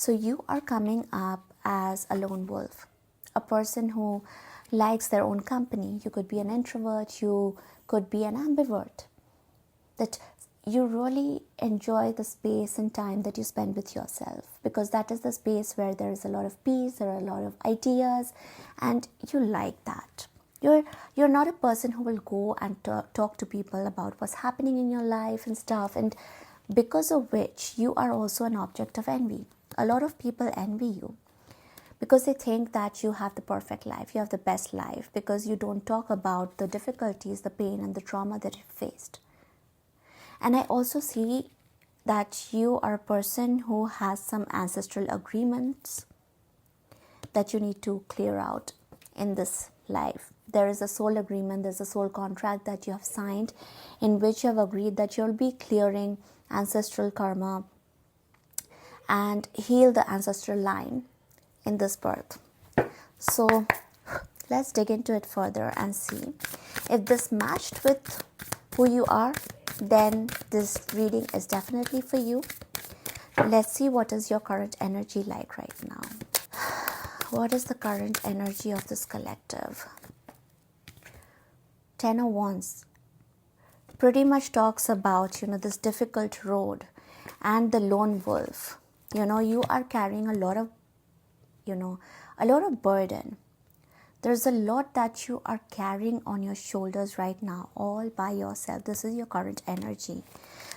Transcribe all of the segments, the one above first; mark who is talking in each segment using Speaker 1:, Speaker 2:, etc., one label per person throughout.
Speaker 1: So you are coming up as a lone wolf, a person who likes their own company. You could be an introvert, you could be an ambivert, that you really enjoy the space and time that you spend with yourself, because that is the space where there is a lot of peace, there are a lot of ideas, and you like that. You're not a person who will go and talk to people about what's happening in your life and stuff, and because of which you are also an object of envy. A lot of people envy you because they think that you have the perfect life, you have the best life, because you don't talk about the difficulties, the pain, and the trauma that you faced. And I also see that you are a person who has some ancestral agreements that you need to clear out in this life. There is a soul agreement, there's a soul contract that you have signed, in which you have agreed that you'll be clearing ancestral karma and heal the ancestral line in this birth. So let's dig into it further and see if this matched with who you are. Then this reading is definitely for you. Let's see what is your current energy like right now. What is the current energy of this collective? 10 of Wands pretty much talks about, this difficult road and the lone wolf. You are carrying a lot of burden. There's a lot that you are carrying on your shoulders right now, all by yourself. This is your current energy.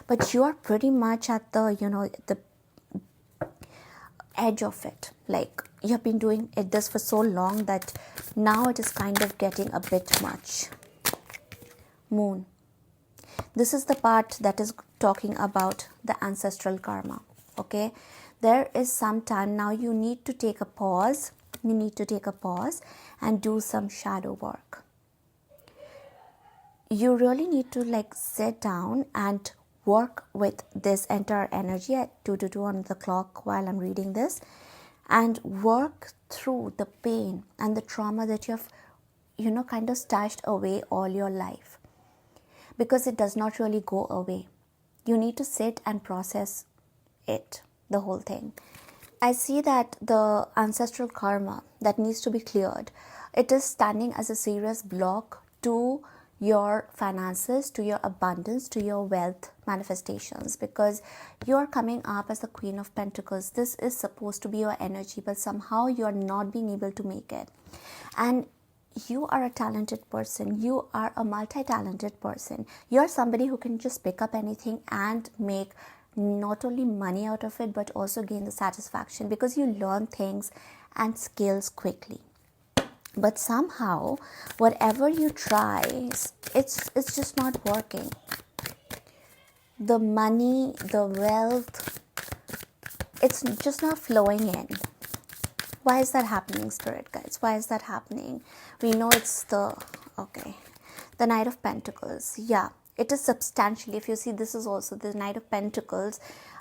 Speaker 1: But you are pretty much at the edge of it. Like, you have been doing this for so long that now it is kind of getting a bit much. Moon. This is the part that is talking about the ancestral karma. Okay? There is some time now you need to take a pause. You need to take a pause and do some shadow work. You really need to sit down and work with this entire energy at 2 to 2 on the clock while I'm reading this, and work through the pain and the trauma that you have kind of stashed away all your life, because it does not really go away. You need to sit and process it, the whole thing. I see that the ancestral karma that needs to be cleared, it is standing as a serious block to your finances, to your abundance, to your wealth manifestations, because you're coming up as the Queen of Pentacles. This is supposed to be your energy, but somehow you're not being able to make it. And you are a talented person. You are a multi-talented person. You're somebody who can just pick up anything and make not only money out of it, but also gain the satisfaction, because you learn things and skills quickly. But somehow whatever you try, it's just not working. The money, the wealth, it's just not flowing in. Why is that happening, spirit guides? Why is that happening? We know it's the Knight of Pentacles. Yeah, it is substantially, if you see, this is also the Knight of Pentacles,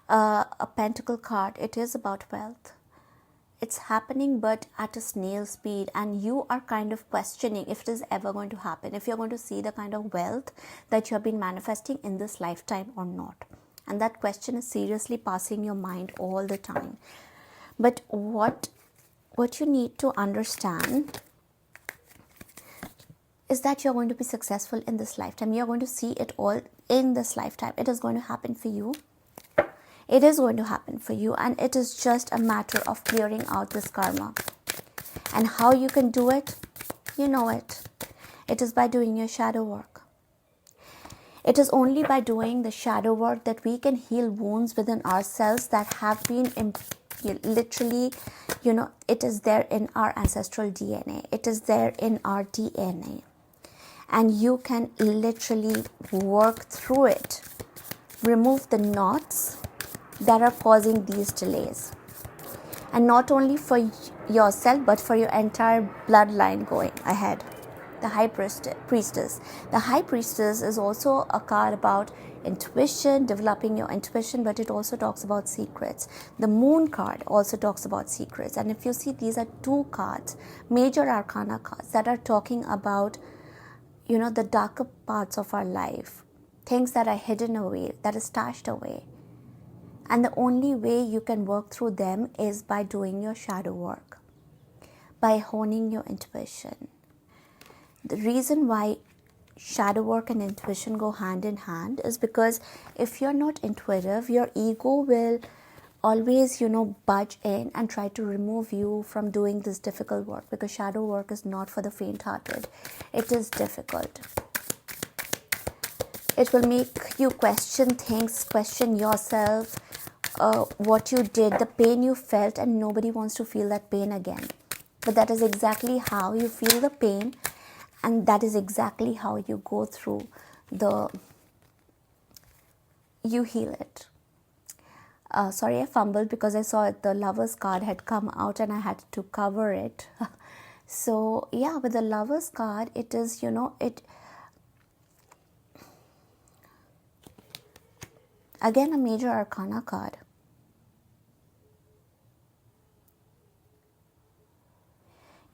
Speaker 1: a pentacle card. It is about wealth. It's happening, but at a snail speed, and you are kind of questioning if it is ever going to happen, if you're going to see the kind of wealth that you have been manifesting in this lifetime or not. And that question is seriously passing your mind all the time. But what you need to understand is that you're going to be successful in this lifetime. You're going to see it all in this lifetime. It is going to happen for you. It is going to happen for you, and it is just a matter of clearing out this karma. And how you can do it, you know it. It is by doing your shadow work. It is only by doing the shadow work that we can heal wounds within ourselves that have been literally, it is there in our ancestral DNA. It is there in our DNA. And you can literally work through it. Remove the knots that are causing these delays. And not only for yourself, but for your entire bloodline going ahead. The High Priestess. The High Priestess is also a card about intuition, developing your intuition, but it also talks about secrets. The Moon card also talks about secrets. And if you see, these are two cards, major arcana cards, that are talking about, the darker parts of our life, things that are hidden away, that are stashed away. And the only way you can work through them is by doing your shadow work, by honing your intuition. The reason why shadow work and intuition go hand in hand is because if you're not intuitive, your ego will always, budge in and try to remove you from doing this difficult work, because shadow work is not for the faint-hearted. It is difficult. It will make you question things, question yourself, what you did, the pain you felt, and nobody wants to feel that pain again. But that is exactly how you feel the pain, and that is exactly how you go through you heal it. Sorry, I fumbled because I saw the Lover's card had come out and I had to cover it. So yeah, with the Lover's card, it is, again, a major arcana card.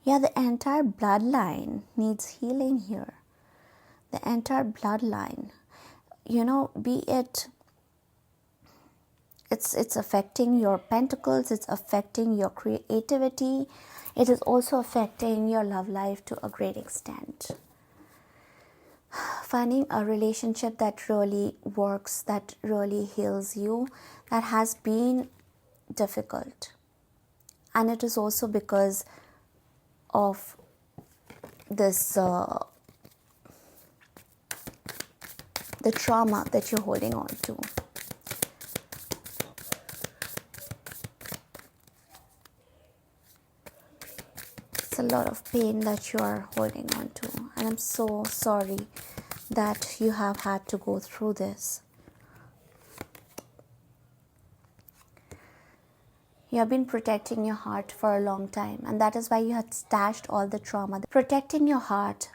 Speaker 1: Yeah, the entire bloodline needs healing here. The entire bloodline, be it's affecting your pentacles, it's affecting your creativity, it is also affecting your love life to a great extent. Finding a relationship that really works, that really heals you, that has been difficult. And it is also because of this the trauma that you're holding on to. It's a lot of pain that you are holding on to, and I'm so sorry that you have had to go through this. You have been protecting your heart for a long time, and that is why you had stashed all the trauma. Protecting your heart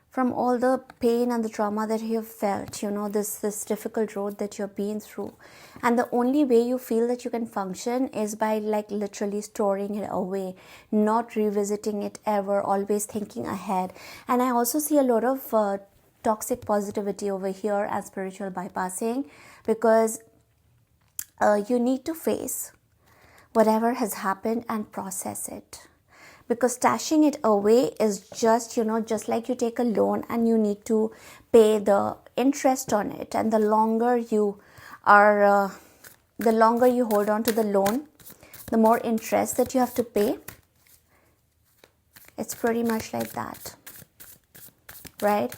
Speaker 1: from all the pain and the trauma that you have felt, this difficult road that you've been through. And the only way you feel that you can function is by literally storing it away, not revisiting it ever, always thinking ahead. And I also see a lot of toxic positivity over here and spiritual bypassing, because you need to face whatever has happened and process it. Because stashing it away is just, just like you take a loan and you need to pay the interest on it. And the longer you hold on to the loan, the more interest that you have to pay. It's pretty much like that, right?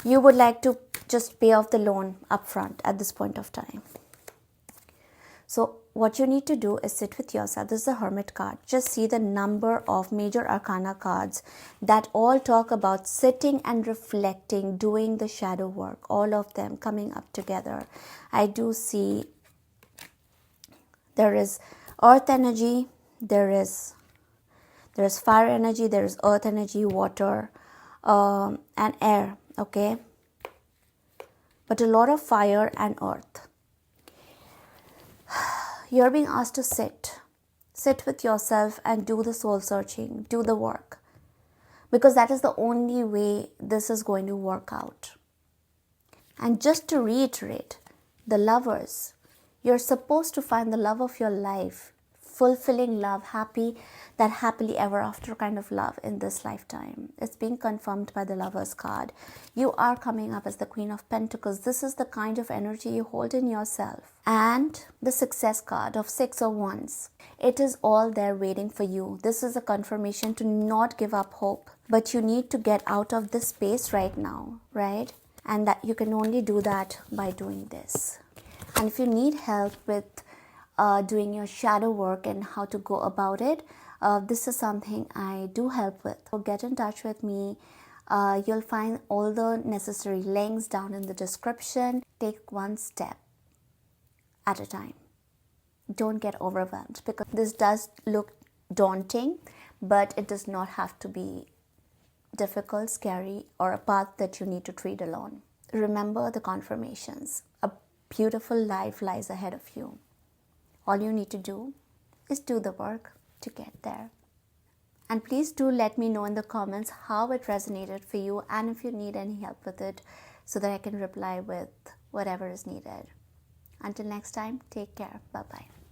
Speaker 1: You would like to just pay off the loan upfront at this point of time. So what you need to do is sit with yourself. This is the Hermit card. Just see the number of major arcana cards that all talk about sitting and reflecting, doing the shadow work, all of them coming up together. I do see there is earth energy, there is fire energy, there is earth energy, water, and air, okay? But a lot of fire and earth. You're being asked to sit with yourself and do the soul searching, do the work, because that is the only way this is going to work out. And just to reiterate, the lovers, you're supposed to find the love of your life, fulfilling love, that happily ever after kind of love in this lifetime. It's being confirmed by the Lover's card. You are coming up as the Queen of Pentacles. This is the kind of energy you hold in yourself. And the Success card of 6 of Wands. It is all there waiting for you. This is a confirmation to not give up hope. But you need to get out of this space right now, right? And that you can only do that by doing this. And if you need help with doing your shadow work and how to go about it, this is something I do help with. So get in touch with me. You'll find all the necessary links down in the description. Take one step at a time. Don't get overwhelmed, because this does look daunting, but it does not have to be difficult, scary, or a path that you need to tread alone. Remember the confirmations. A beautiful life lies ahead of you. All you need to do is do the work to get there. And please do let me know in the comments how it resonated for you, and if you need any help with it, so that I can reply with whatever is needed. Until next time, take care. Bye bye.